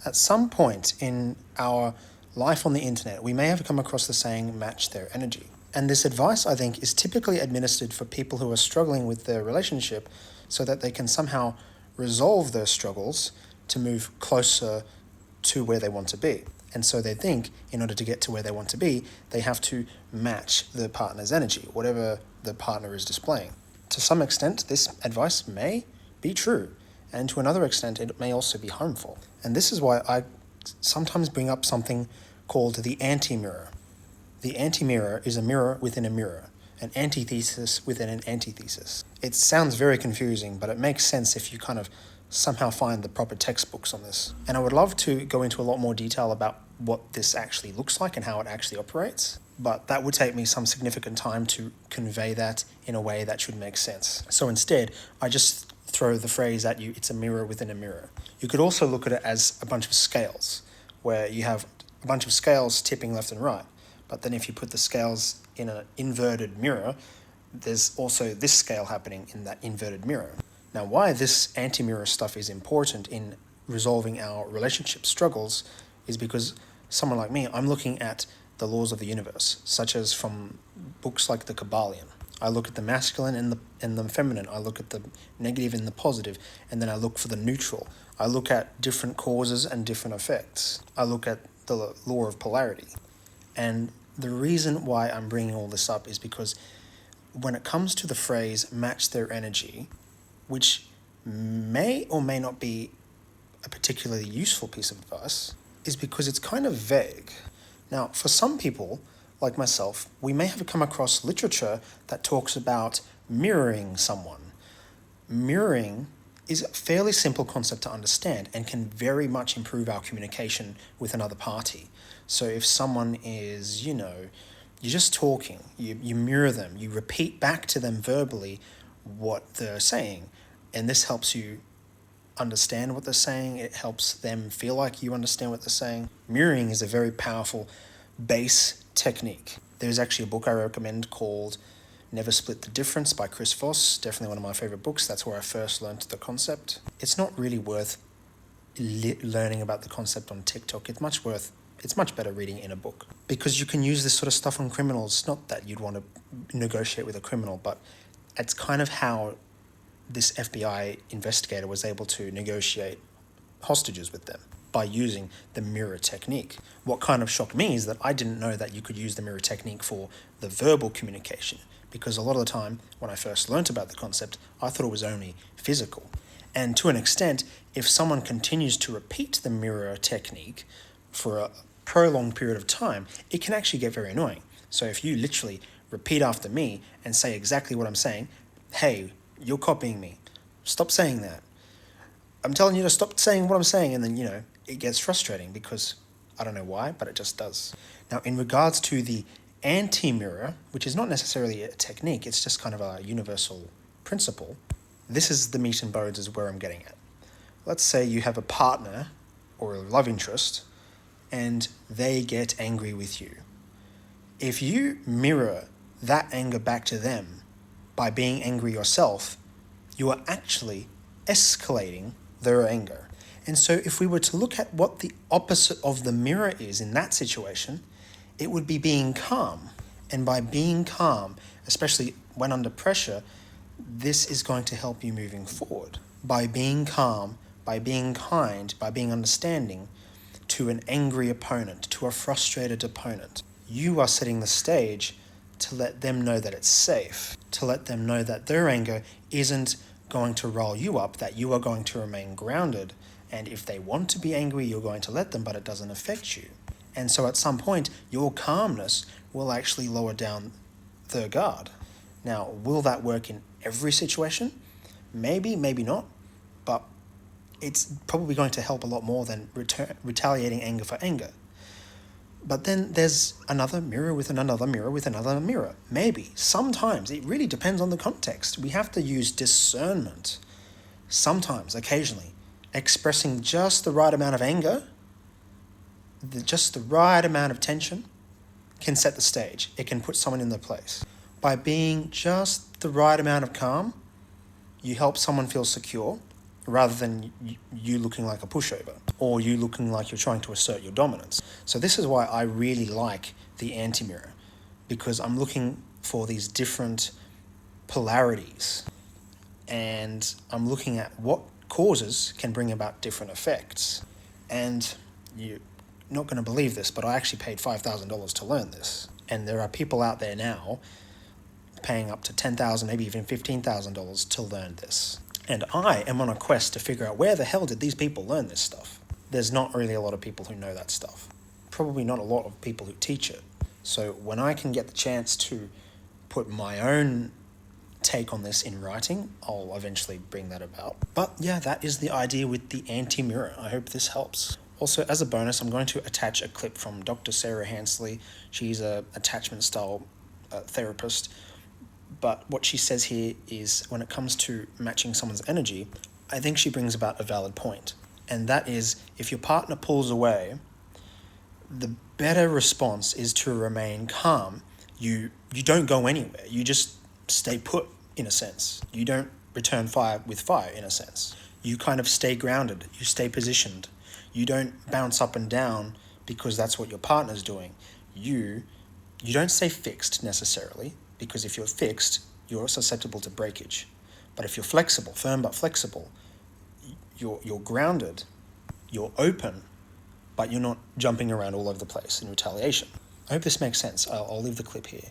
At some point in our life on the internet, we may have come across the saying, match their energy. And this advice, I think, is typically administered for people who are struggling with their relationship so that they can somehow resolve their struggles to move closer to where they want to be. And so they think in order to get to where they want to be, they have to match the partner's energy, whatever the partner is displaying. To some extent, this advice may be true, and to another extent, it may also be harmful. And this is why I sometimes bring up something called the anti-mirror. The anti-mirror is a mirror within a mirror, an antithesis within an antithesis. It sounds very confusing, but it makes sense if you kind of somehow find the proper textbooks on this. And I would love to go into a lot more detail about what this actually looks like and how it actually operates, but that would take me some significant time to convey that in a way that should make sense. So instead, I just throw the phrase at you, it's a mirror within a mirror. You could also look at it as a bunch of scales, where you have a bunch of scales tipping left and right. But then if you put the scales in an inverted mirror, there's also this scale happening in that inverted mirror. Now, why this anti-mirror stuff is important in resolving our relationship struggles is because someone like me, I'm looking at the laws of the universe, such as from books like the Kabbalion. I look at the masculine and the feminine. I look at the negative and the positive, and then I look for the neutral. I look at different causes and different effects. I look at the law of polarity. And the reason why I'm bringing all this up is because when it comes to the phrase match their energy, which may or may not be a particularly useful piece of advice, is because it's kind of vague. Now, for some people, like myself, we may have come across literature that talks about mirroring someone. Mirroring is a fairly simple concept to understand and can very much improve our communication with another party. So if someone is, you're just talking, you mirror them, you repeat back to them verbally what they're saying, and this helps you understand what they're saying. It helps them feel like you understand what they're saying. Mirroring is a very powerful base technique. There's actually a book I recommend called Never Split the Difference by Chris Voss, definitely one of my favorite books. That's where I first learned the concept. It's not really worth learning about the concept on TikTok. It's much better reading in a book, because you can use this sort of stuff on criminals. Not that you'd want to negotiate with a criminal, but it's kind of how this FBI investigator was able to negotiate hostages with them, by using the mirror technique. What kind of shocked me is that I didn't know that you could use the mirror technique for the verbal communication, because a lot of the time when I first learnt about the concept, I thought it was only physical. And to an extent, if someone continues to repeat the mirror technique for a prolonged period of time, it can actually get very annoying. So if you literally repeat after me and say exactly what I'm saying, hey, you're copying me, stop saying that. I'm telling you to stop saying what I'm saying, and then, it gets frustrating because I don't know why, but it just does. Now, in regards to the anti-mirror, which is not necessarily a technique, it's just kind of a universal principle, this is the meat and bones is where I'm getting at. Let's say you have a partner or a love interest and they get angry with you. If you mirror that anger back to them by being angry yourself, you are actually escalating their anger. And so if we were to look at what the opposite of the mirror is in that situation, it would be being calm. And by being calm, especially when under pressure, this is going to help you moving forward. By being calm, by being kind, by being understanding to an angry opponent, to a frustrated opponent, you are setting the stage to let them know that it's safe, to let them know that their anger isn't going to roll you up, that you are going to remain grounded. And if they want to be angry, you're going to let them, but it doesn't affect you. And so at some point, your calmness will actually lower down their guard. Now, will that work in every situation? Maybe, maybe not, but it's probably going to help a lot more than retaliating anger for anger. But then there's another mirror with another mirror with another mirror. Maybe, sometimes, it really depends on the context. We have to use discernment. Sometimes, occasionally, expressing just the right amount of anger, just the right amount of tension, can set the stage. It can put someone in their place. By being just the right amount of calm, you help someone feel secure, rather than you looking like a pushover or you looking like you're trying to assert your dominance. So this is why I really like the anti-mirror, because I'm looking for these different polarities and I'm looking at what causes can bring about different effects. And you're not going to believe this, but I actually paid $5,000 to learn this. And there are people out there now paying up to $10,000, maybe even $15,000 to learn this. And I am on a quest to figure out where the hell did these people learn this stuff? There's not really a lot of people who know that stuff. Probably not a lot of people who teach it. So when I can get the chance to put my own take on this in writing, I'll eventually bring that about. But yeah, that is the idea with the anti-mirror. I hope this helps. Also, as a bonus, I'm going to attach a clip from Dr. Sarah Hansley. She's a attachment style therapist. But what she says here is when it comes to matching someone's energy, I think she brings about a valid point. And that is, if your partner pulls away, the better response is to remain calm. You don't go anywhere. You just stay put, in a sense. You don't return fire with fire, in a sense. You kind of stay grounded. You stay positioned. You don't bounce up and down because that's what your partner's doing. You don't stay fixed necessarily, because if you're fixed, you're susceptible to breakage. But if you're flexible, firm but flexible, you're grounded, you're open, but you're not jumping around all over the place in retaliation. I hope this makes sense. I'll leave the clip here.